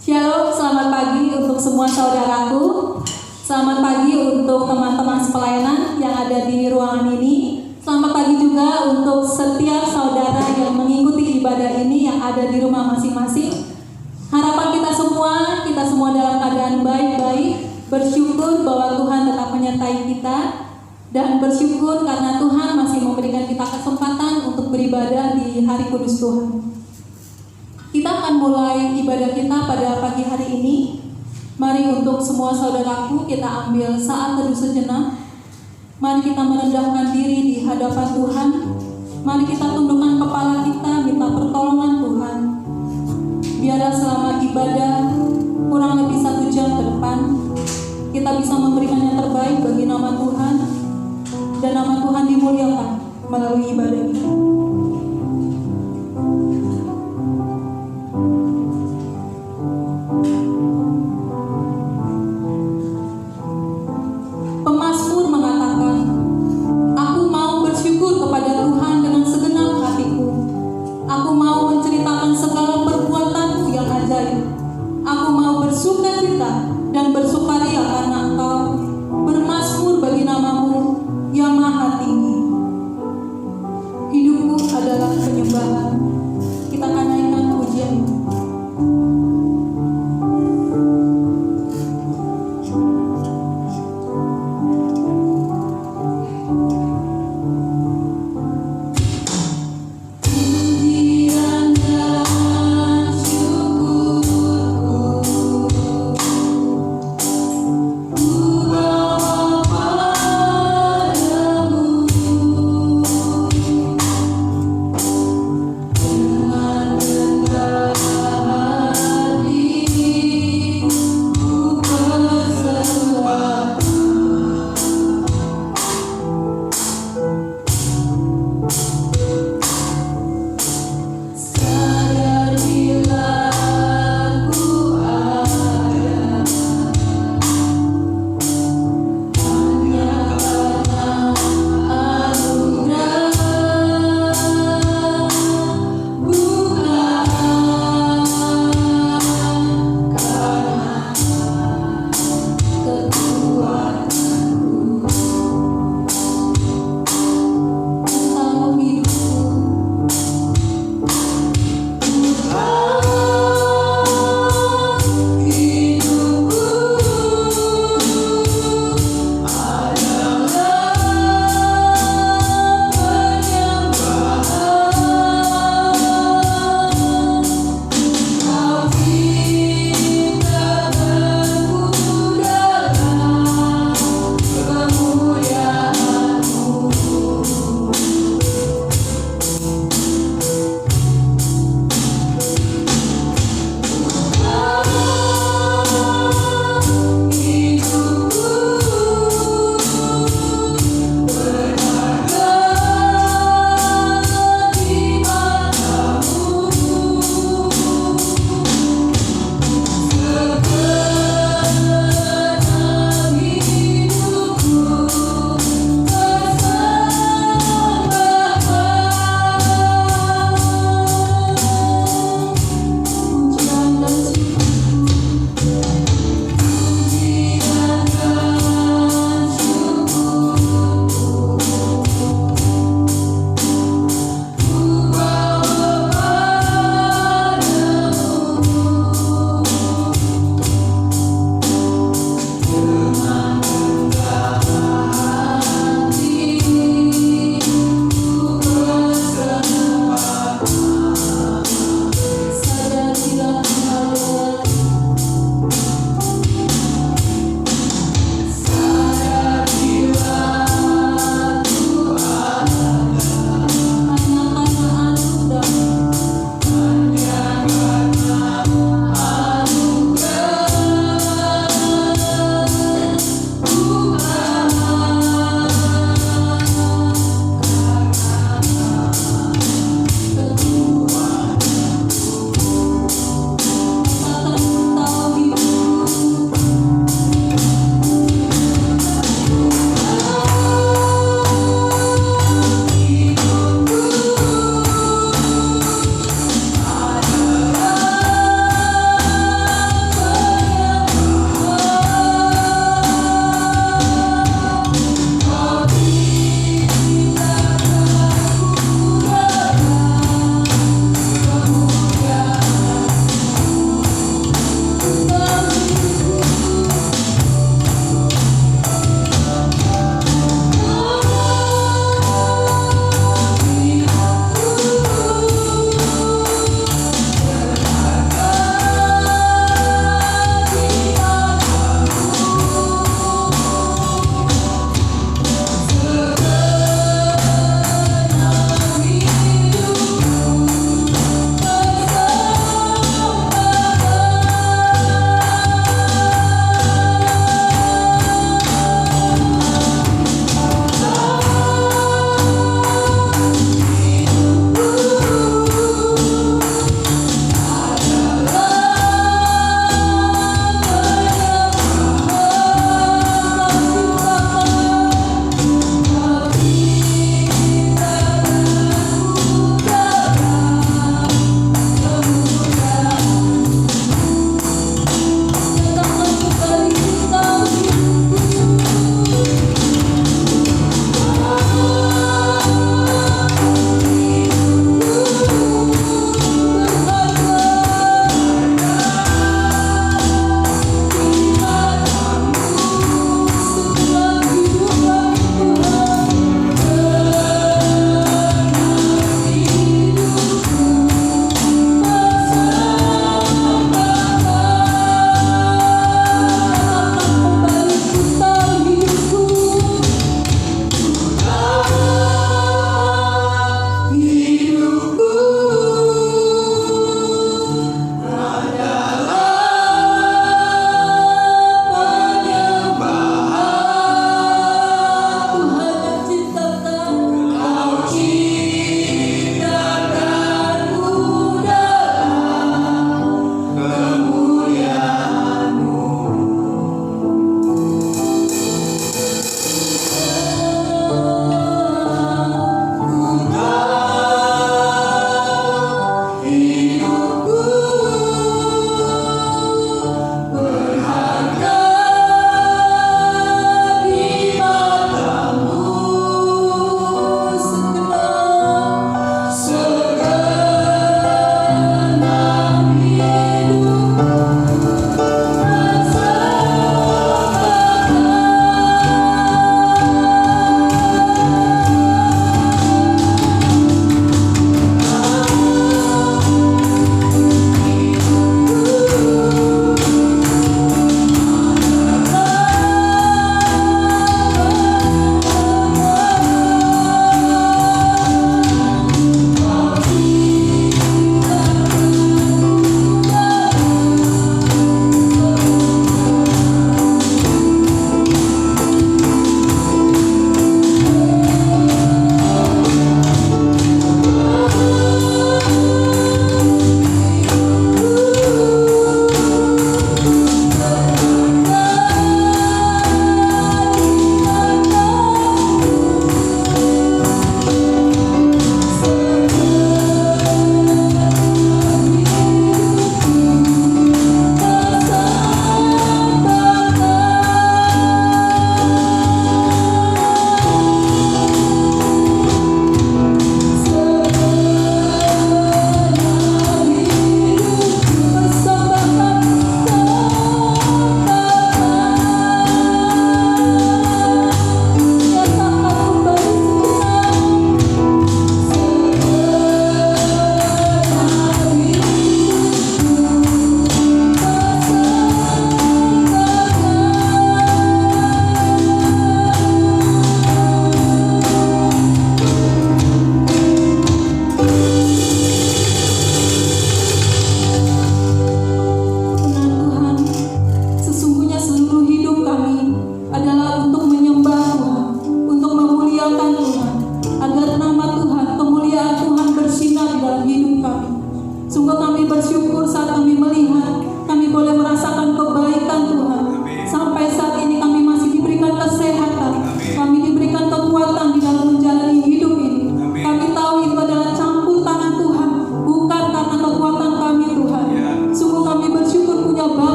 Shalom, selamat pagi untuk semua saudaraku. Selamat pagi untuk teman-teman sepelayanan yang ada di ruangan ini. Selamat pagi juga untuk setiap saudara yang mengikuti ibadah ini yang ada di rumah masing-masing. Harapan kita semua dalam keadaan baik-baik. Bersyukur bahwa Tuhan tetap menyertai kita. Dan bersyukur karena Tuhan masih memberikan kita kesempatan untuk beribadah di hari kudus Tuhan. Kita akan mulai ibadah kita pada pagi hari ini. Mari untuk semua saudaraku kita ambil saat teduh sejenak. Mari kita merendahkan diri di hadapan Tuhan. Mari kita tundukkan kepala kita, minta pertolongan Tuhan. Biarlah selama ibadah kurang lebih 1 jam ke depan, kita bisa memberikan yang terbaik bagi nama Tuhan. Dan nama Tuhan dimuliakan melalui ibadah ini. Pemazmur mengatakan, "Aku mau bersyukur kepada Tuhan dengan segenap hatiku. Aku mau menceritakan segala perbuatanmu yang ajaib. Aku mau bersukacita dan bersukaria karena Engkau, bermazmur bagi namamu yang maha tinggi. Hidupku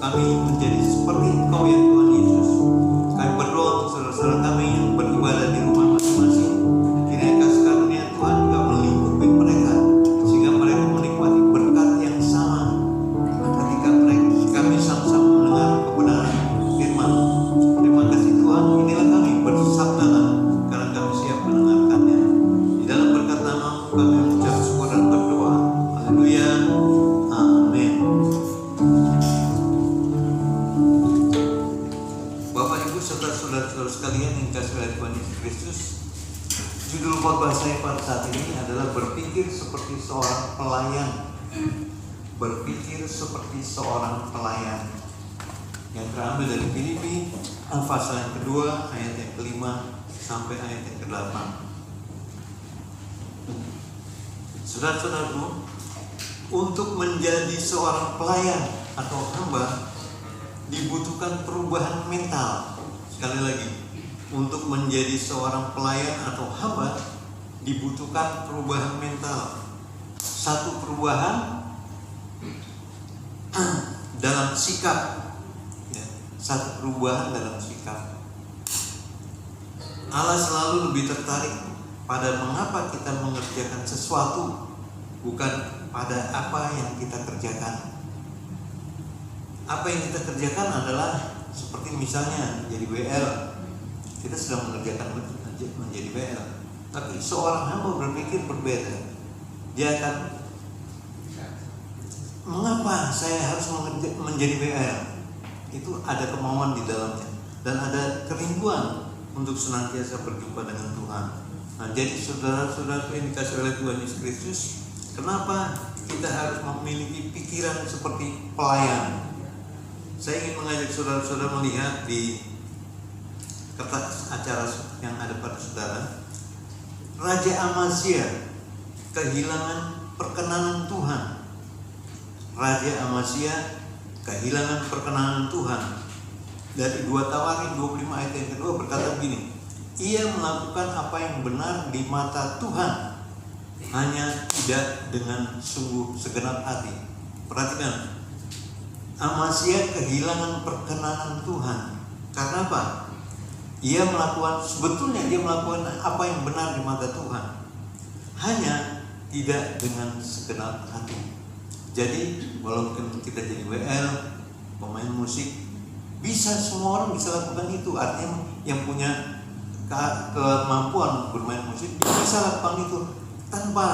kami menjadi seperti Engkau ya Tuhan Yesus. Kami berdoa untuk saudara-saudara kami yang beribadah di rumah masing-masing. Kiranya kasih karunia Tuhan juga melingkupi mereka, sehingga mereka menikmati berkat yang sama ketika kami sama-sama mendengar kebenaran firman. Terima kasih Tuhan, inilah kami bersabdalah karena kami siap mendengarkannya. Di dalam berkat nama-Mu kami mengucap syukur dan berdoa. Haleluya. Amin. Bapak Ibu serta saudara-saudara sekalian yang dikasihi oleh Tuhan Yesus Kristus, judul khotbah saya pada saat ini adalah berpikir seperti seorang pelayan. Berpikir seperti seorang pelayan. Yang terambil dari Filipi pasal yang kedua ayat yang kelima sampai ayat yang ke-8. Saudara-saudaraku, untuk menjadi seorang pelayan atau hamba dibutuhkan perubahan mental. Sekali lagi, untuk menjadi seorang pelayan atau hamba dibutuhkan perubahan mental. Satu perubahan dalam sikap, ya, satu perubahan dalam sikap. Allah selalu lebih tertarik pada mengapa kita mengerjakan sesuatu, bukan pada apa yang kita kerjakan. Apa yang kita kerjakan adalah seperti misalnya jadi WL. Kita sedang mengerjakan menjadi WL. Tapi seorang hamba berpikir berbeda. Dia akan, mengapa saya harus menjadi WL? Itu ada kemauan di dalamnya dan ada kerinduan untuk senantiasa berjumpa dengan Tuhan. Nah, jadi saudara-saudara yang dikasihi oleh Tuhan Yesus Kristus, kenapa kita harus memiliki pikiran seperti pelayan? Saya ingin mengajak saudara-saudara melihat di kertas acara yang ada pada saudara. Raja Amazia kehilangan perkenanan Tuhan. Raja Amazia kehilangan perkenanan Tuhan. Dari 2 Tawarin 25 ayat yang kedua berkata begini, ia melakukan apa yang benar di mata Tuhan, hanya tidak dengan sungguh segenap hati. Perhatikan, Amazia kehilangan perkenanan Tuhan. Karena apa? Sebetulnya dia melakukan apa yang benar di mata Tuhan, hanya tidak dengan segenap hati. Jadi walaupun kita jadi WL, pemain musik, semua orang bisa lakukan itu. Artinya yang punya kemampuan bermain musik bisa lakukan itu tanpa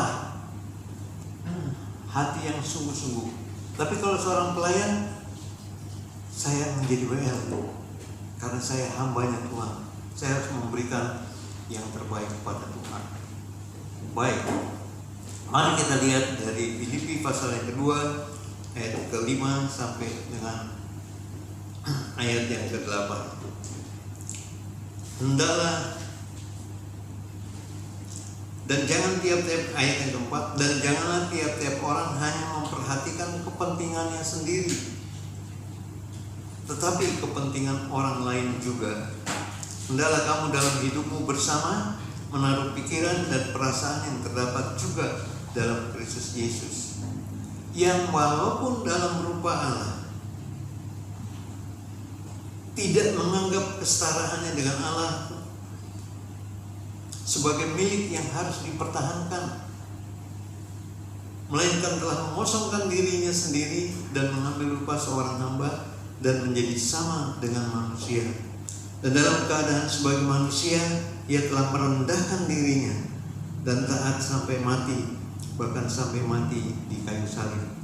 hati yang sungguh-sungguh. Tapi kalau seorang pelayan, saya menjadi WL karena saya hambanya Tuhan. Saya harus memberikan yang terbaik kepada Tuhan. Baik, mari kita lihat dari Filipi pasal yang kedua ayat ke-5 sampai dengan ayat yang ke-8. Hendaklah dan jangan tiap-tiap ayat yang keempat, dan janganlah tiap-tiap orang hanya memperhatikan kepentingannya sendiri, tetapi kepentingan orang lain juga. Hendaklah kamu dalam hidupmu bersama menaruh pikiran dan perasaan yang terdapat juga dalam Kristus Yesus, yang walaupun dalam rupa Allah tidak menganggap kesetaraannya dengan Allah sebagai milik yang harus dipertahankan, melainkan telah mengosongkan dirinya sendiri dan mengambil rupa seorang hamba dan menjadi sama dengan manusia. Dan dalam keadaan sebagai manusia, ia telah merendahkan dirinya dan taat sampai mati, bahkan sampai mati di kayu salib.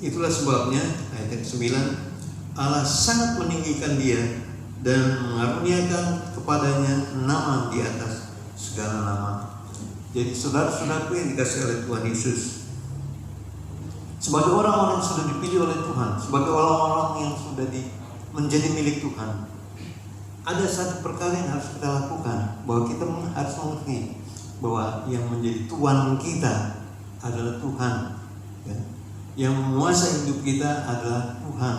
Itulah sebabnya ayat yang 9, Allah sangat meninggikan dia dan mengaruniakan kepadanya nama di atas segala nama. Jadi saudara-saudaraku yang dikasihi oleh Tuhan Yesus, sebagai orang-orang yang sudah dipilih oleh Tuhan, sebagai orang-orang yang sudah menjadi milik Tuhan, ada satu perkara yang harus kita lakukan, bahwa kita harus mengerti bahwa yang menjadi Tuhan kita adalah Tuhan, ya. Yang menguasai hidup kita adalah Tuhan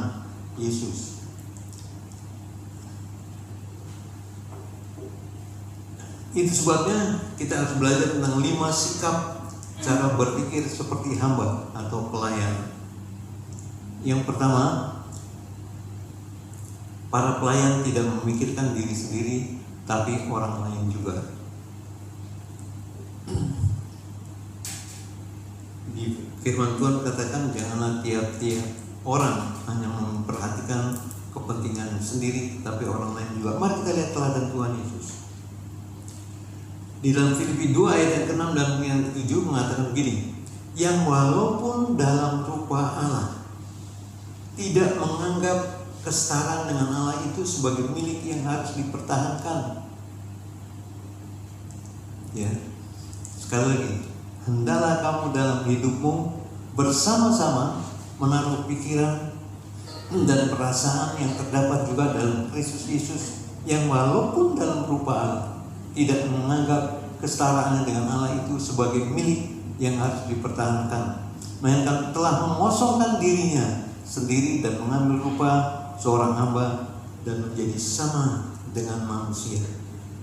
Yesus. Itu sebabnya kita harus belajar tentang 5 sikap cara berpikir seperti hamba atau pelayan. Yang pertama, para pelayan tidak memikirkan diri sendiri, tapi orang lain juga. Di firman Tuhan katakan, janganlah tiap-tiap orang hanya memperhatikan kepentingan sendiri, tapi orang lain juga. Mari kita lihat teladan Tuhan Yesus. Di dalam Filipi 2 ayat yang ke-6 dan yang ke-7 mengatakan begini, yang walaupun dalam rupa Allah tidak menganggap kesetaraan dengan Allah itu sebagai milik yang harus dipertahankan. Ya, sekali lagi, hendaklah kamu dalam hidupmu bersama-sama menaruh pikiran dan perasaan yang terdapat juga dalam Kristus Yesus, yang walaupun dalam rupa Allah tidak menganggap kesetaraannya dengan Allah itu sebagai milik yang harus dipertahankan, melainkan telah mengosongkan dirinya sendiri dan mengambil rupa seorang hamba dan menjadi sama dengan manusia.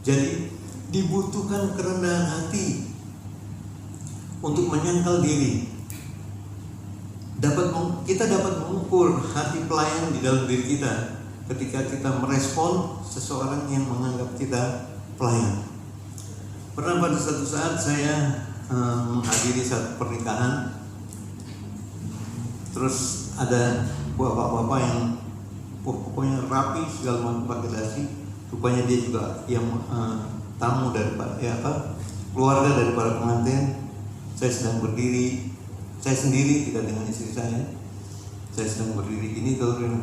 Jadi dibutuhkan kerendahan hati untuk menyangkal diri. Kita dapat mengukur hati pelayan di dalam diri kita ketika kita merespon seseorang yang menganggap kita pelayan. Pernah pada suatu saat saya menghadiri satu pernikahan, terus ada bapak-bapak yang pokoknya rapi segala macam pakai dasi. Rupanya dia juga yang tamu daripada keluarga daripada pengantin. Saya sedang berdiri, saya sendiri, tidak dengan istri saya. Saya sedang berdiri gini, kalau dia,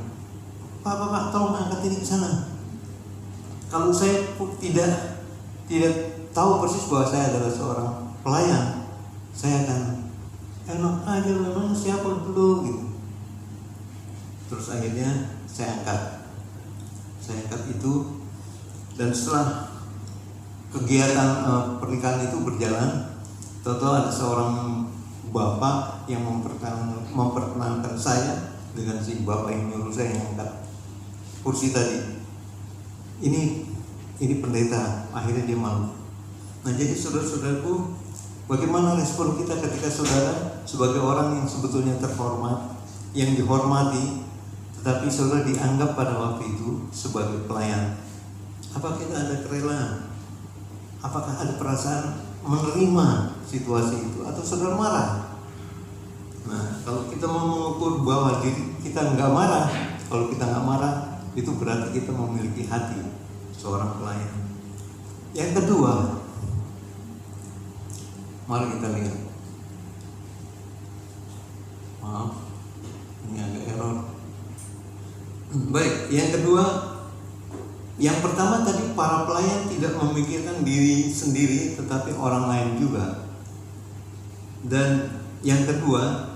Pak, tolong angkat ini ke sana. Kalau saya tidak tahu persis bahwa saya adalah seorang pelayan, saya akan enak aja, memang siapa dulu gitu. Terus akhirnya saya angkat itu, dan setelah kegiatan pernikahan itu berjalan, tahu-tahu ada seorang bapak yang memperkenalkan saya dengan si bapak yang nyuruh saya angkat kursi tadi. Ini pendeta. Akhirnya dia malu. Nah, jadi saudara-saudaraku, bagaimana respon kita ketika saudara sebagai orang yang sebetulnya terhormat, yang dihormati, tetapi saudara dianggap pada waktu itu sebagai pelayan? Apakah kita ada kerelaan? Apakah ada perasaan menerima situasi itu, atau saudara marah? Nah, kalau kita mau mengukur bahwa diri kita nggak marah, kalau kita nggak marah, itu berarti kita memiliki hati seorang pelayan. Yang kedua, mari kita lihat. Maaf, ini agak error. Baik, yang kedua, yang pertama tadi para pelayan tidak memikirkan diri sendiri, tetapi orang lain juga. Dan yang kedua,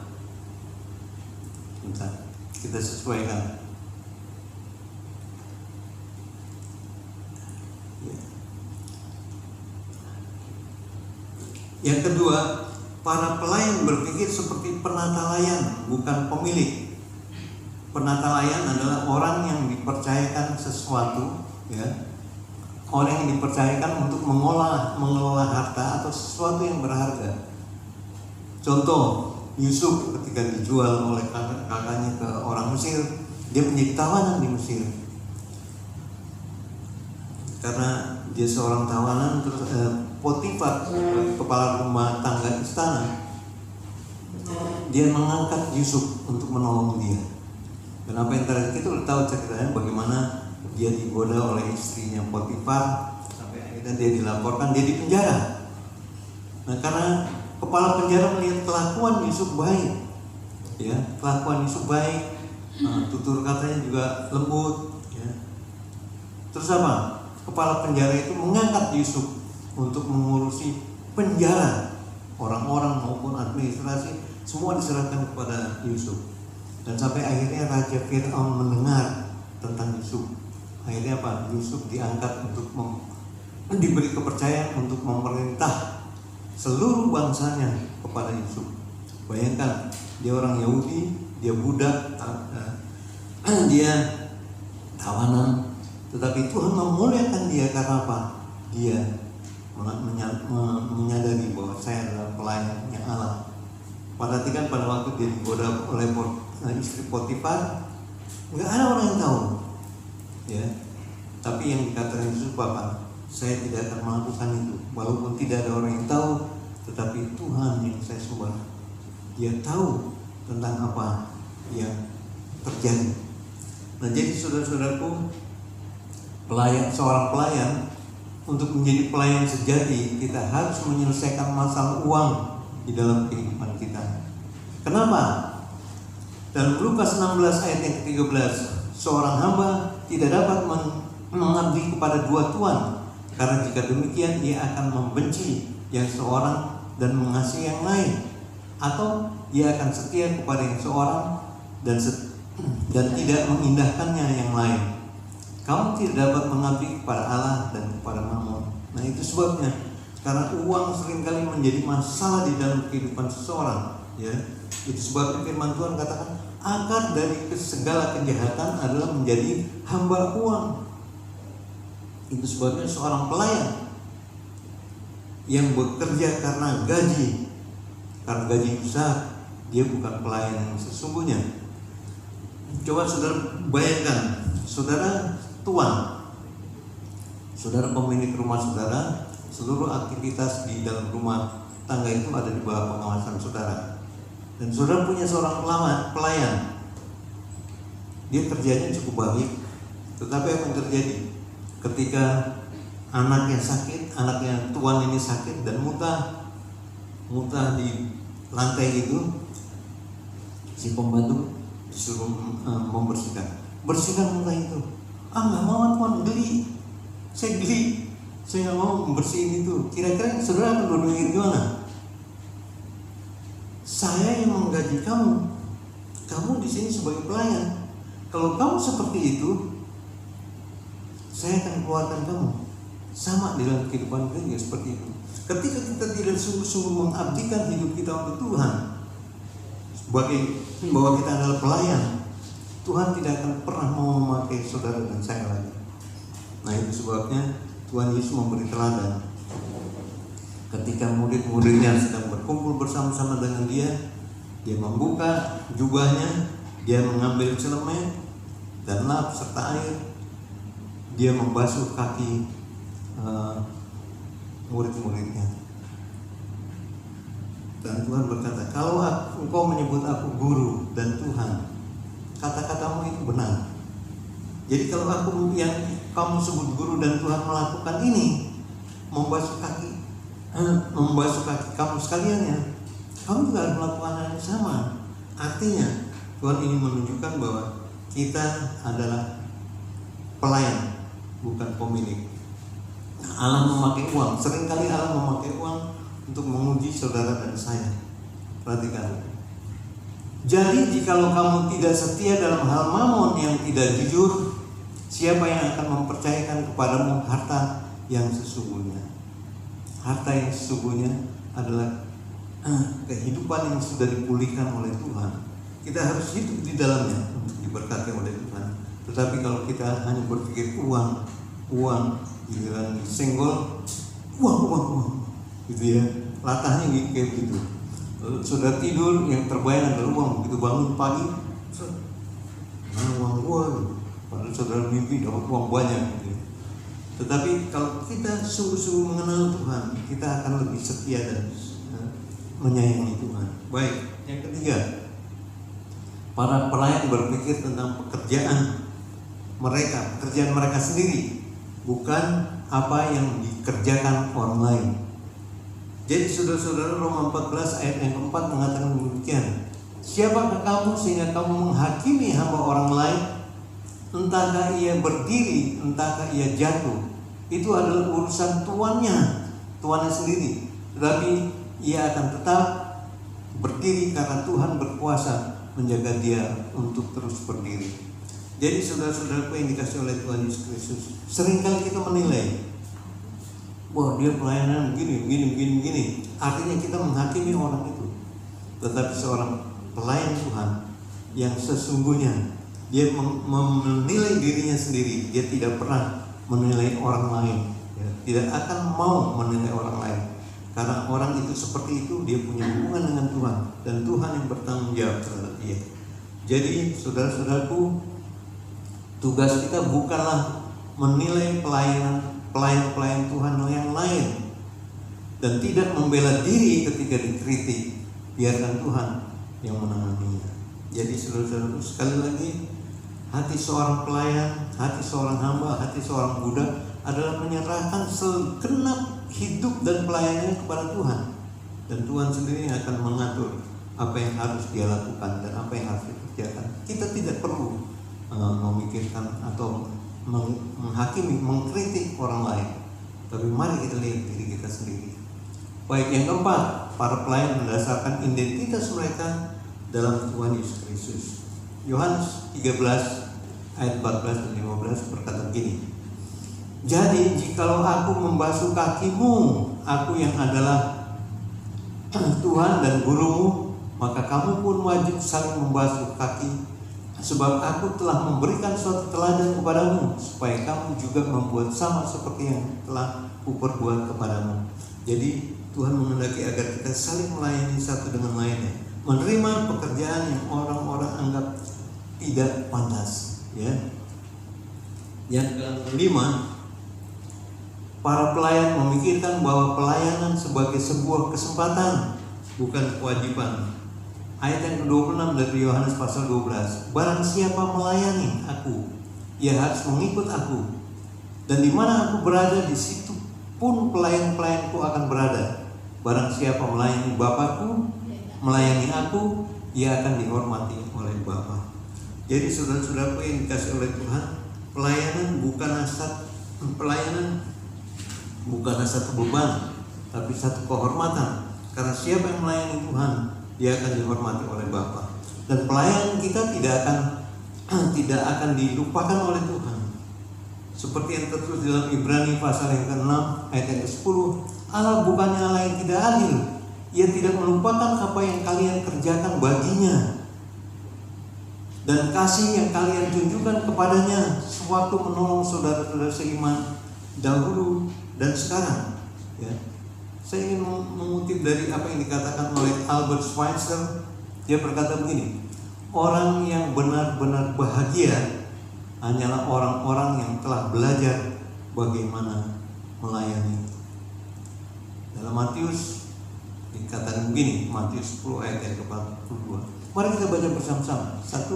bentar, kita sesuaikan. Yang kedua, para pelayan berpikir seperti penata layan, bukan pemilik. Penata layan adalah orang yang dipercayakan sesuatu, ya, orang yang dipercayakan untuk mengelola harta atau sesuatu yang berharga. Contoh, Yusuf ketika dijual oleh kakaknya ke orang Mesir, dia menjadi tawanan di Mesir. Karena dia seorang tawanan, terus Potifar, kepala rumah tangga istana, dia mengangkat Yusuf untuk menolong dia. Dan apa yang terjadi, kita udah tahu ceritanya bagaimana dia digoda oleh istrinya Potifar sampai akhirnya dia dilaporkan, dia dipenjara. Nah, karena kepala penjara melihat kelakuan Yusuf baik, ya, kelakuan Yusuf baik, tutur katanya juga lembut, ya. Terus apa? Kepala penjara itu mengangkat Yusuf untuk mengurusi penjara, orang-orang maupun administrasi, semua diserahkan kepada Yusuf. Dan sampai akhirnya Raja Fir'aun mendengar tentang Yusuf. Akhirnya apa? Yusuf diangkat untuk diberi kepercayaan untuk memerintah seluruh bangsanya kepada Yusuf. Bayangkan, dia orang Yahudi, dia budak, dia tawanan, tetapi Tuhan memuliakan dia karena apa? Dia menyadari bahwa saya adalah pelayannya Allah. Perhatikan pada waktu dia digoda oleh istri Potifar, nggak ada orang yang tahu. Tapi yang dikatakan Yesus, Bapa, saya tidak akan melakukan itu, walaupun tidak ada orang yang tahu, tetapi Tuhan yang saya sembah, Dia tahu tentang apa yang terjadi. Nah, jadi saudara-saudaraku, seorang pelayan, untuk menjadi pelayan sejati, kita harus menyelesaikan masalah uang di dalam kehidupan kita. Kenapa? Dalam Lukas 16 ayat yang ke-13, seorang hamba tidak dapat mengabdi kepada dua tuan, karena jika demikian ia akan membenci yang seorang dan mengasihi yang lain, atau ia akan setia kepada yang seorang dan tidak mengindahkannya yang lain. Kamu tidak dapat mengabdi kepada Allah dan kepada Mammon. Nah, itu sebabnya, karena uang seringkali menjadi masalah di dalam kehidupan seseorang, ya. Itu sebabnya firman Tuhan katakan, akar dari segala kejahatan adalah menjadi hamba uang. Itu sebabnya seorang pelayan yang bekerja karena gaji besar, dia bukan pelayan yang sesungguhnya. Coba saudara bayangkan, saudara tuan, saudara pemilik rumah saudara, seluruh aktivitas di dalam rumah tangga itu ada di bawah pengawasan saudara. Dan saudara punya seorang pelayan, dia kerjanya cukup baik, tetapi apa yang terjadi? Ketika anaknya sakit, anaknya tuan ini sakit dan muntah di lantai itu, si pembantu disuruh bersihkan muntah itu. Nggak mau tuan, saya nggak mau membersihin itu. Kira-kira saudara akan berpikir gimana? Saya yang menggaji kamu di sini sebagai pelayan. Kalau kamu seperti itu, saya akan keluarkan kamu. Sama dalam kehidupan kita juga seperti itu. Ketika kita tidak sungguh-sungguh mengabdikan hidup kita untuk Tuhan, bahwa kita adalah pelayan, Tuhan tidak akan pernah mau memakai saudara dan saya lagi. Nah, itu sebabnya Tuhan Yesus memberi teladan. Ketika murid-muridnya sedang berkumpul bersama-sama dengan dia membuka jubahnya, dia mengambil celemek dan lap serta air, dia membasuh kaki murid-muridnya. Dan Tuhan berkata, kalau engkau menyebut aku guru dan Tuhan, kata-katamu itu benar. Jadi kalau aku yang kamu sebut guru dan Tuhan melakukan ini, membasuh kaki kamu sekalian, ya, kamu juga harus melakukan hal yang sama. Artinya Tuhan ingin menunjukkan bahwa kita adalah pelayan, bukan pemilik. Allah memakai uang, seringkali Allah memakai uang untuk menguji saudara dan saya. Perhatikan. Jadi jikalau kamu tidak setia dalam hal mamon yang tidak jujur, siapa yang akan mempercayakan kepadamu harta yang sesungguhnya? Harta yang sesungguhnya adalah kehidupan yang sudah dipulihkan oleh Tuhan. Kita harus hidup di dalamnya untuk diberkati oleh Tuhan. Tetapi kalau kita hanya berpikir uang, giliran senggol, uang, gitu ya, latahnya kayak begitu. Sudah tidur, yang terbayang adalah uang. Begitu bangun pagi, uang gua, padahal saudara mimpi dapat uang banyak, gitu. Tetapi kalau kita sungguh-sungguh mengenal Tuhan, kita akan lebih setia dan menyayangi Tuhan. Baik, yang ketiga, para pelayan berpikir tentang pekerjaan mereka sendiri, bukan apa yang dikerjakan orang lain. Jadi saudara-saudara, Roma 14 ayat yang keempat mengatakan demikian. Siapakah kamu sehingga kamu menghakimi hamba orang lain? Entahkah ia berdiri, entahkah ia jatuh, itu adalah urusan tuannya sendiri. Tetapi ia akan tetap berdiri karena Tuhan berkuasa menjaga dia untuk terus berdiri. Jadi saudara-saudaraku yang dikasih oleh Tuhan Yesus Kristus, seringkali kita menilai, wah dia pelayanan begini. Artinya kita menghakimi orang itu. Tetapi seorang pelayan Tuhan yang sesungguhnya, dia menilai dirinya sendiri. Dia tidak pernah menilai orang lain, ya, tidak akan mau menilai orang lain. Karena orang itu seperti itu, dia punya hubungan dengan Tuhan, dan Tuhan yang bertanggung jawab terhadap dia. Jadi saudara-saudaraku, tugas kita bukanlah menilai pelayan Tuhan yang lain dan tidak membela diri ketika dikritik. Biarkan Tuhan yang menanganinya. Jadi saudara-saudara, sekali lagi, hati seorang pelayan, hati seorang hamba, hati seorang budak adalah menyerahkan segenap hidup dan pelayanannya kepada Tuhan. Dan Tuhan sendiri akan mengatur apa yang harus dia lakukan dan apa yang harus dikerjakan. Kita tidak perlu memikirkan atau menghakimi, mengkritik orang lain. Tapi mari kita lihat diri kita sendiri. Baik, yang keempat, para pelayan mendasarkan identitas mereka dalam Tuhan Yesus Kristus. Yohanes 13 ayat 14 dan 15 berkata begini. Jadi jikalau aku membasuh kakimu, aku yang adalah Tuhan dan gurumu, maka kamu pun wajib saling membasuh kaki. Sebab aku telah memberikan suatu teladan kepadamu, supaya kamu juga membuat sama seperti yang telah kuperbuat kepadamu. Jadi Tuhan menghendaki agar kita saling melayani satu dengan lainnya, menerima pekerjaan yang orang-orang anggap tidak pantas. Ya. Yang kelima, para pelayan memikirkan bahwa pelayanan sebagai sebuah kesempatan, bukan kewajiban. Ayat yang ke-26 dari Yohanes pasal 12. Barang siapa melayani aku, ia harus mengikut aku. Dan di mana aku berada, di situ pun pelayan-pelayanku akan berada. Barang siapa melayani Bapakku, melayani aku, ia akan dihormati oleh Bapa. Jadi saudara-saudaraku yang dikasih oleh Tuhan, pelayanan bukanlah satu beban, tapi satu kehormatan. Karena siapa yang melayani Tuhan, dia akan dihormati oleh Bapa. Dan pelayanan kita tidak akan dilupakan oleh Tuhan. Seperti yang tertulis dalam Ibrani pasal yang ke-6 ayat yang ke-10. Allah bukannya Allah yang tidak adil. Ia tidak melupakan apa yang kalian kerjakan baginya, dan kasih yang kalian tunjukkan kepadanya sewaktu menolong saudara-saudara seiman dahulu dan sekarang. Ya. Saya ingin mengutip dari apa yang dikatakan oleh Albert Schweitzer. Dia berkata begini, orang yang benar-benar bahagia hanyalah orang-orang yang telah belajar bagaimana melayani. Dalam Matius dikatakan begini, Matius 10 ayat yang ke-42. Mari kita baca bersama-sama. 1,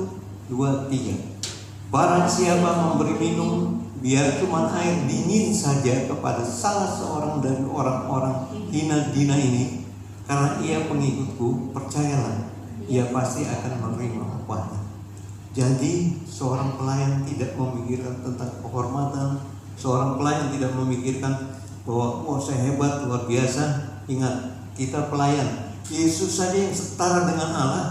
2, 3. Barang siapa memberi minum, biar cuma air dingin saja kepada salah seorang dari orang-orang hina-dina ini, karena ia pengikutku, percayalah, ia pasti akan menerima upahnya. Jadi seorang pelayan tidak memikirkan tentang kehormatan. Seorang pelayan tidak memikirkan bahwa saya hebat, luar biasa. Ingat, kita pelayan. Yesus saja yang setara dengan Allah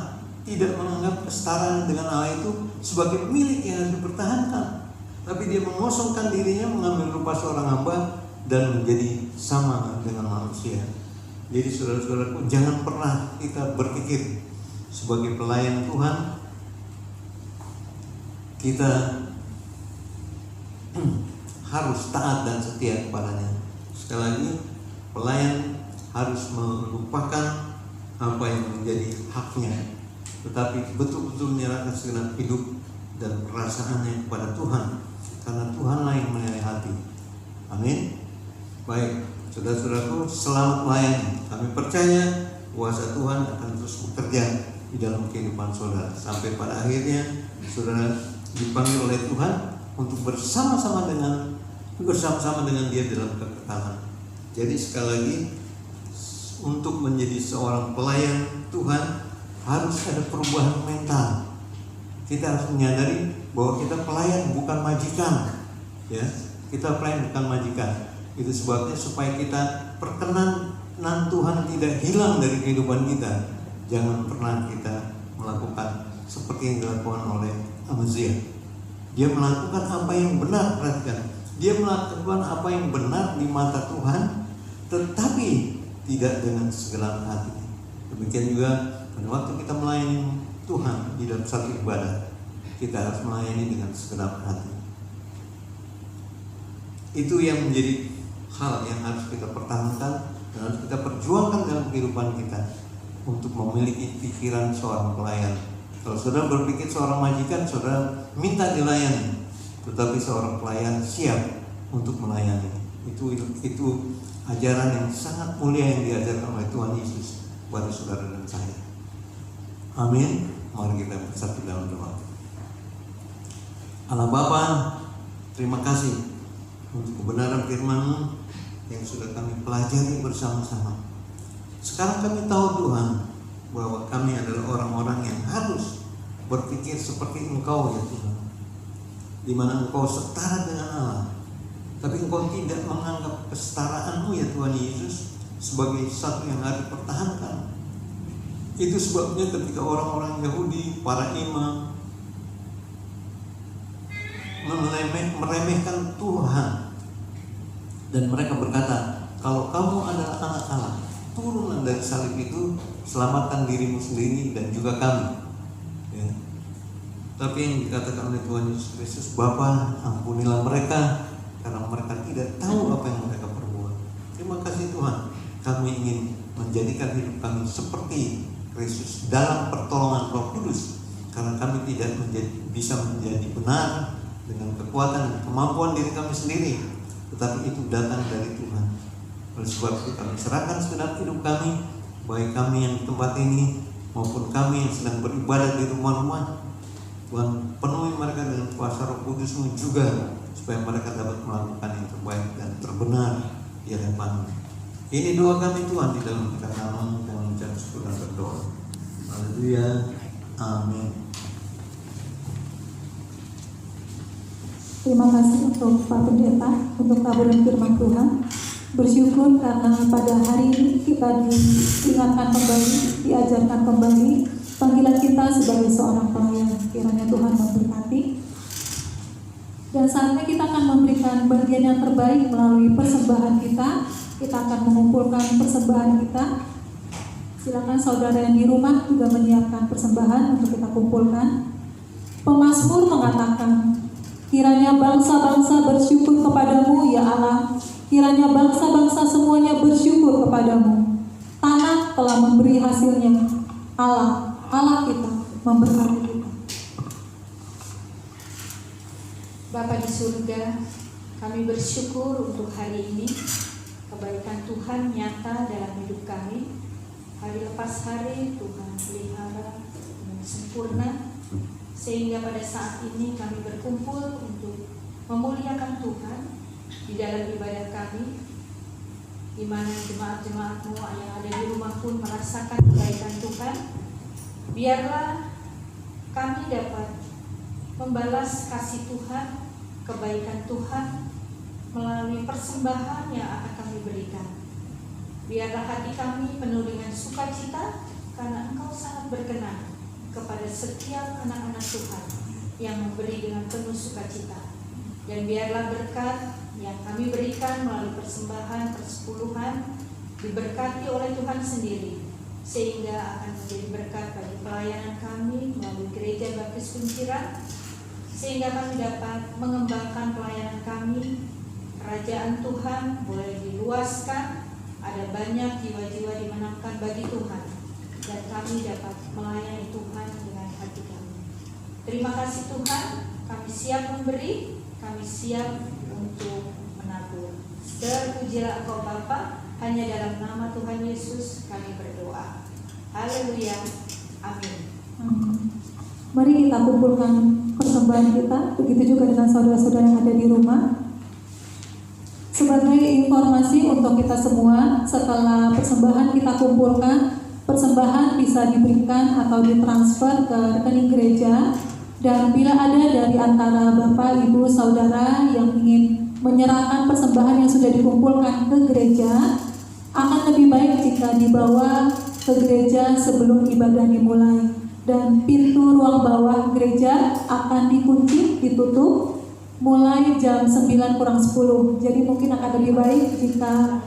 tidak menganggap kesetaraan dengan Allah itu sebagai milik yang harus dipertahankan, tapi dia mengosongkan dirinya, mengambil rupa seorang hamba dan menjadi sama dengan manusia. Jadi saudara-saudaraku, jangan pernah kita berpikir sebagai pelayan Tuhan kita harus taat dan setia kepadanya. Sekali lagi, pelayan harus melupakan apa yang menjadi haknya, tetapi betul-betul menyerahkan segenap hidup dan perasaannya kepada Tuhan, karena Tuhanlah yang menilai hati. Amin. Baik, saudara-saudaraku, selamat melayani. Kami percaya kuasa Tuhan akan terus bekerja di dalam kehidupan saudara, sampai pada akhirnya saudara dipanggil oleh Tuhan untuk bersama-sama dengan Dia dalam kekekalan. Jadi sekali lagi, untuk menjadi seorang pelayan Tuhan harus ada perubahan mental. Kita harus menyadari bahwa kita pelayan bukan majikan. Ya, kita pelayan bukan majikan. Itu sebabnya supaya kita perkenanan Tuhan tidak hilang dari kehidupan kita. Jangan pernah kita melakukan seperti yang dilakukan oleh Amazia. Dia melakukan apa yang benar, perhatikan. Dia melakukan apa yang benar di mata Tuhan, tetapi tidak dengan segenap hati. Demikian juga pada waktu kita melayani Tuhan di dalam satu ibadah, kita harus melayani dengan segenap hati. Itu yang menjadi hal yang harus kita pertahankan dan harus kita perjuangkan dalam kehidupan kita, untuk memiliki pikiran seorang pelayan. Kalau saudara berpikir seorang majikan, saudara minta dilayani. tetapi seorang pelayan siap untuk melayani. Itu ajaran yang sangat mulia yang diajarkan oleh Tuhan Yesus kepada saudara dan saya. Amin. Mari kita bersatu dalam doa. Allah Bapa, terima kasih untuk kebenaran firman-Mu yang sudah kami pelajari bersama-sama. Sekarang kami tahu Tuhan bahwa kami adalah orang-orang yang harus berpikir seperti Engkau ya Tuhan, di mana Engkau setara dengan Allah. Tapi Engkau tidak menganggap kesetaraan-Mu ya Tuhan Yesus sebagai satu yang harus dipertahankan. Itu sebabnya ketika orang-orang Yahudi, para imam meremehkan Tuhan, dan mereka berkata, kalau kamu adalah anak Allah, turunlah dari salib itu, selamatkan dirimu sendiri dan juga kami. Ya. Tapi yang dikatakan oleh Tuhan Yesus Kristus, Bapa, ampunilah mereka karena mereka tidak tahu apa yang mereka perbuat. Terima kasih Tuhan, kami ingin menjadikan hidup kami seperti Kristus dalam pertolongan Roh Kudus, karena kami tidak bisa menjadi benar dengan kekuatan dan kemampuan diri kami sendiri, tetapi itu datang dari Tuhan. Oleh sebab itu kami serahkan segenap hidup kami, baik kami yang di tempat ini maupun kami yang sedang beribadah di rumah-rumah. Tuhan, penuhi mereka dengan kuasa Roh Kudus-Mu juga, supaya mereka dapat melakukan yang terbaik dan terbenar di hadapan-Mu. Ini doa kami Tuhan, di dalam nama-Mu kami mengucap syukur dan berdoa. Haleluya. Amin. Terima kasih untuk Pak Pendeta untuk taburan firman Tuhan. Bersyukur karena pada hari ini kita diingatkan kembali, diajarkan kembali panggilan kita sebagai seorang pelayan. Kiranya Tuhan memberkati. Dan saatnya kita akan memberikan bagian yang terbaik melalui persembahan kita. Kita akan mengumpulkan persembahan kita. Silakan saudara yang di rumah juga menyiapkan persembahan untuk kita kumpulkan. Pemazmur mengatakan, kiranya bangsa-bangsa bersyukur kepadamu ya Allah. Kiranya bangsa-bangsa semuanya bersyukur kepadamu. Tanah telah memberi hasilnya. Allah, Allah kita memberkati kita. Bapa di surga, kami bersyukur untuk hari ini. Kebaikan Tuhan nyata dalam hidup kami. Hari lepas hari Tuhan pelihara dengan sempurna, sehingga pada saat ini kami berkumpul untuk memuliakan Tuhan di dalam ibadah kami, di mana jemaat-jemaat-Mu yang ada di rumah pun merasakan kebaikan Tuhan. Biarlah kami dapat membalas kasih Tuhan, kebaikan Tuhan melalui persembahan yang akan kami berikan. Biarlah hati kami penuh dengan sukacita karena Engkau sangat berkenan kepada setiap anak-anak Tuhan yang memberi dengan penuh sukacita. Dan biarlah berkat yang kami berikan melalui persembahan persepuluhan diberkati oleh Tuhan sendiri, sehingga akan menjadi berkat bagi pelayanan kami melalui Gereja Baptis Kunciran, sehingga kami dapat mengembangkan pelayanan kami. Kerajaan Tuhan boleh diluaskan, ada banyak jiwa-jiwa dimenangkan bagi Tuhan, dan kami dapat melayani Tuhan dengan hati kami. Terima kasih Tuhan, kami siap memberi, kami siap untuk menabur. Terpujilah Engkau Bapa, hanya dalam nama Tuhan Yesus kami berdoa. Haleluya. Amin. Mari kita kumpulkan persembahan kita, begitu juga dengan saudara-saudara yang ada di rumah. Sebagai informasi untuk kita semua, setelah persembahan kita kumpulkan, persembahan bisa diberikan atau ditransfer ke rekening gereja. Dan bila ada dari antara Bapak, Ibu, Saudara yang ingin menyerahkan persembahan yang sudah dikumpulkan ke gereja, akan lebih baik jika dibawa ke gereja sebelum ibadah dimulai. Dan pintu ruang bawah gereja akan dikunci, ditutup mulai jam 9:10. Jadi mungkin akan lebih baik jika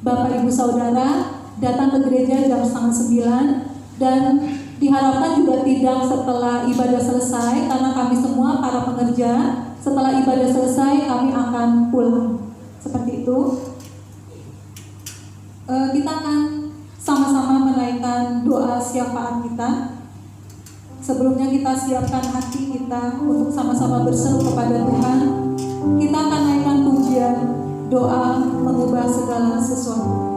Bapak Ibu Saudara datang ke gereja jam 8:30, dan diharapkan juga tidak setelah ibadah selesai, karena kami semua para pengerja setelah ibadah selesai kami akan pulang. Seperti itu. Kita akan sama-sama menaikkan doa syafaat kita. sebelumnya kita siapkan hati kita untuk sama-sama berseru kepada Tuhan. Kita akan naikkan pujian, doa mengubah segala sesuatu.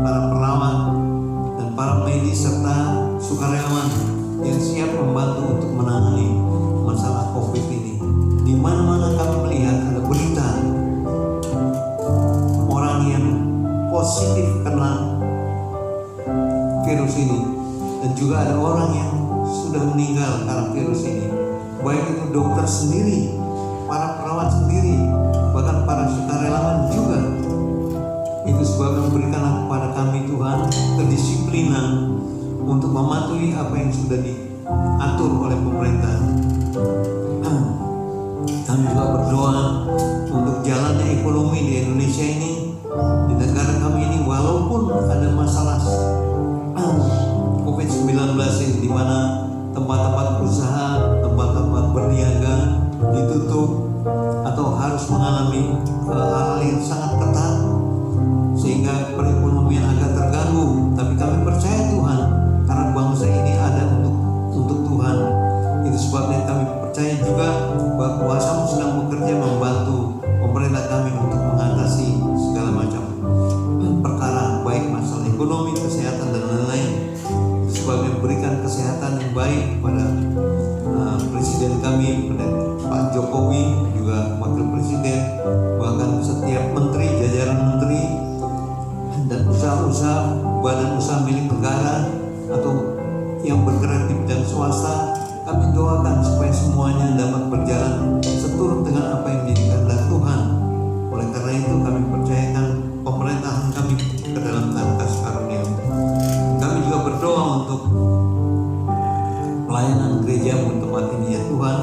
para perawat dan para medis serta sukarelawan yang siap membantu untuk menangani masalah COVID ini. Di mana-mana kami melihat ada berita orang yang positif kena virus ini, dan juga ada orang yang sudah meninggal karena virus ini. Baik itu dokter sendiri, para perawat sendiri, bahkan para sukarelawan juga. Itu sebabnya berikanlah kepada kami Tuhan kedisiplinan untuk mematuhi apa yang sudah diatur oleh pemerintah. Kami juga berdoa untuk jalannya ekonomi di Indonesia ini, di negara kami ini, walaupun ada masalah COVID-19 ini, di mana tempat-tempat usaha, tempat-tempat berniaga ditutup atau harus mengalami hal-hal yang sangat ketat, sehingga perekonomian agak terganggu. Tapi kami percaya Tuhan, karena bangsa ini ada untuk Tuhan. Itu sebabnya kami percaya juga bahwa kuasa-Mu sedang bekerja membantu pemerintah kami untuk mengatasi segala macam perkara, baik masalah ekonomi, kesehatan, dan lain-lain. Itu sebabnya berikan kesehatan yang baik kepada Presiden kami, Pak Jokowi, juga Wakil Presiden, bahkan setiap menteri, jajaran menteri, dan usaha-usaha, badan usaha milik negara atau yang bergerak di bidang swasta. Kami doakan supaya semuanya dapat berjalan seturut dengan apa yang menjadi kehendak Tuhan. Oleh karena itu kami percayakan pemerintahan kami ke dalam tangan kasih karunia-Mu. Kami juga berdoa untuk pelayanan gereja-Mu tempat ini, ya Tuhan.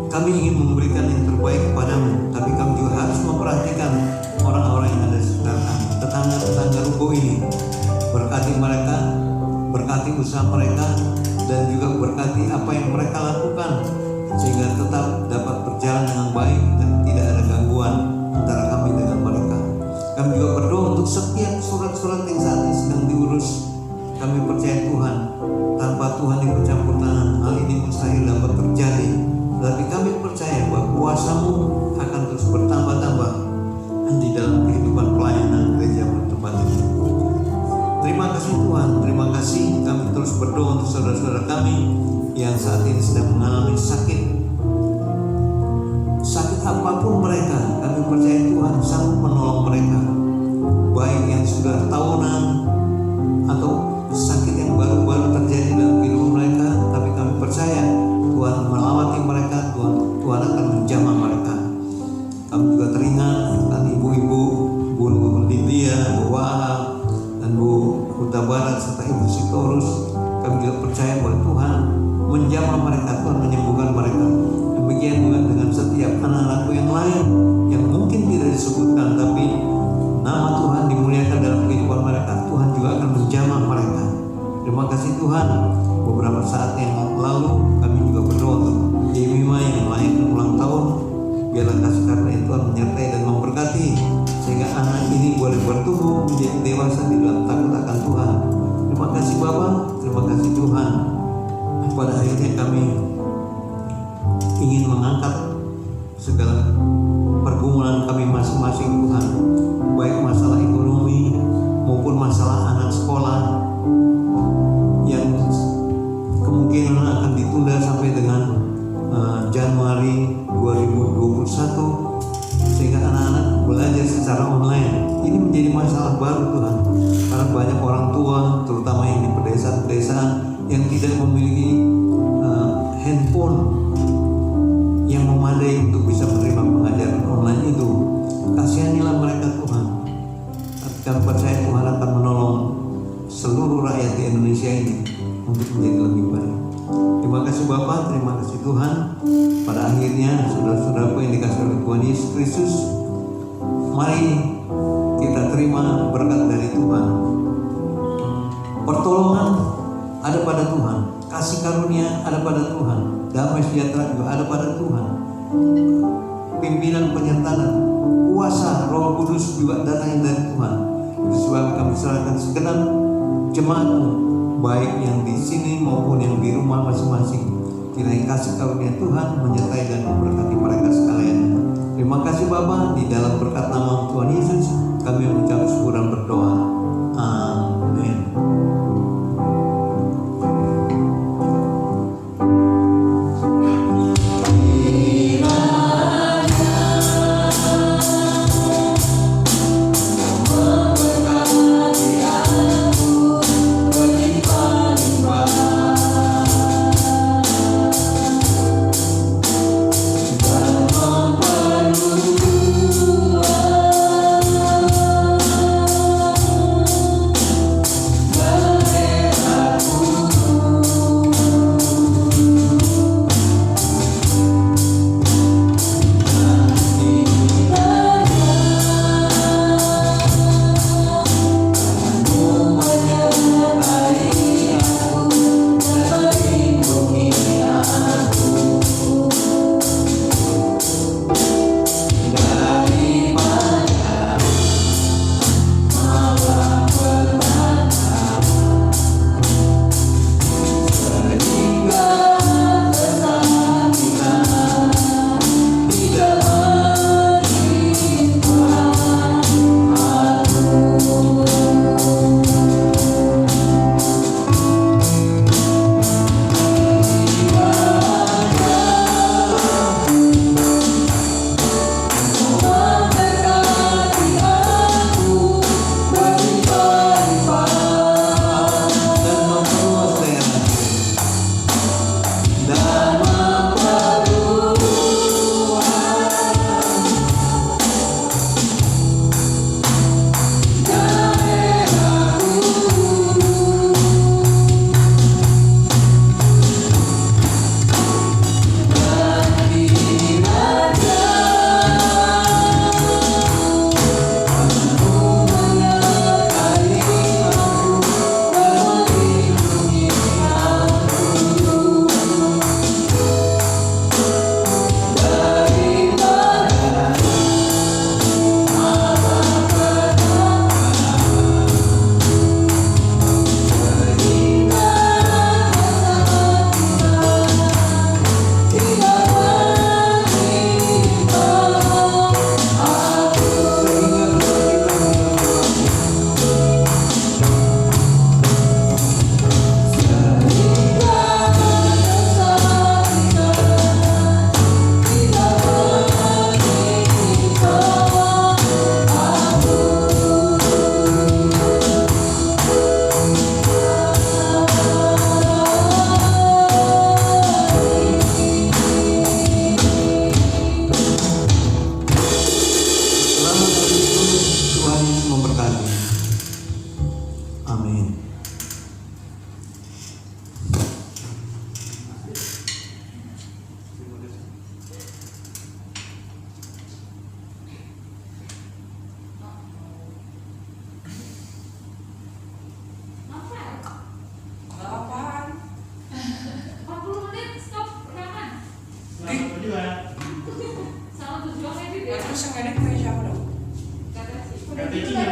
Kami ingin memberikan yang terbaik kepada-Mu, tapi kami juga harus memperhatikan orang-orang yang ada di sekitar kami, tetangga-tetangga ruko ini. Berkati mereka, berkati usaha mereka, dan juga berkati apa yang mereka lakukan, sehingga tetap dapat berjalan dengan baik dan tidak ada gangguan antara kami dengan mereka. Kami juga berdoa untuk setiap surat-surat yang saat ini sedang diurus. Kami percaya Tuhan, tanpa Tuhan ikut campur tangan, hal ini mustahil dapat terjadi. Tapi kami percaya bahwa kuasa-Mu akan terus bertambah-tambah di dalam kehidupan pelayanan gereja tempat ini. Terima kasih Tuhan, terima kasih. Kami terus berdoa untuk saudara-saudara kami yang saat ini sedang mengalami sakit apapun mereka. Kami percaya Tuhan sanggup menolong mereka, baik yang sudah tahunan atau sakit yang baru-baru terjadi dalam kehidupan mereka. Tapi kami percaya Tuhan melawati mereka, Tuhan akan menjamah mereka. Kami juga teringat tentang ibu-ibu, Bu Lydia, Bu Wahab, dan Bu Huta Barat, serta Ibu Sitorus. Kami juga percaya bahwa Tuhan menjamah mereka, Tuhan menyembuhkan mereka. Demikian juga dengan setiap anak-anakku yang lain yang mungkin tidak disebutkan, tapi nama Tuhan dimuliakan dalam kehidupan mereka. Tuhan juga akan menjamah mereka. Terima kasih Tuhan. Beberapa saat yang lalu kami juga berdoa untuk Jemima yang merayakan ulang tahun. Biarlah kasih karunia Tuhan menyertai dan memberkati, sehingga anak ini boleh bertumbuh menjadi dewasa di dalam takut akan Tuhan. Terima kasih Bapa, terima kasih Tuhan. Pada akhirnya kami ingin mengangkat segala pergumulan kami masing-masing Tuhan, baik masalah ekonomi maupun masalah anak sekolah yang kemungkinan akan ditunda sampai dengan Januari 2021, sehingga anak-anak belajar secara online. Ini menjadi masalah baru Tuhan, karena banyak orang tua, terutama yang di pedesaan-pedesaan, yang tidak memiliki handphone yang memadai untuk bisa menerima pengajaran online itu. Kasihanilah mereka Tuhan. Tapi kami percaya Tuhan akan menolong seluruh rakyat di Indonesia ini untuk menjadi lebih baik. Terima kasih Bapak, terima kasih Tuhan. Pada akhirnya saudara-saudaraku yang dikasihi oleh Tuhan Yesus Kristus, mari kita terima berkat dari Tuhan. Pertolongan ada pada Tuhan, kasih karunia ada pada Tuhan, damai sejahtera juga ada pada Tuhan. Pimpinan penyertaan, kuasa Roh Kudus juga datang dari Tuhan. Itu sebab kami serahkan segenap jemaat-Mu, baik yang di sini maupun yang di rumah masing-masing. Kiranya kasih karunia Tuhan menyertai dan memberkati mereka sekalian. Terima kasih Bapa, di dalam berkat nama Tuhan Yesus kami mengucap syukur dan berdoa. Amin. sengaja punya siapa dong? Kata Cina.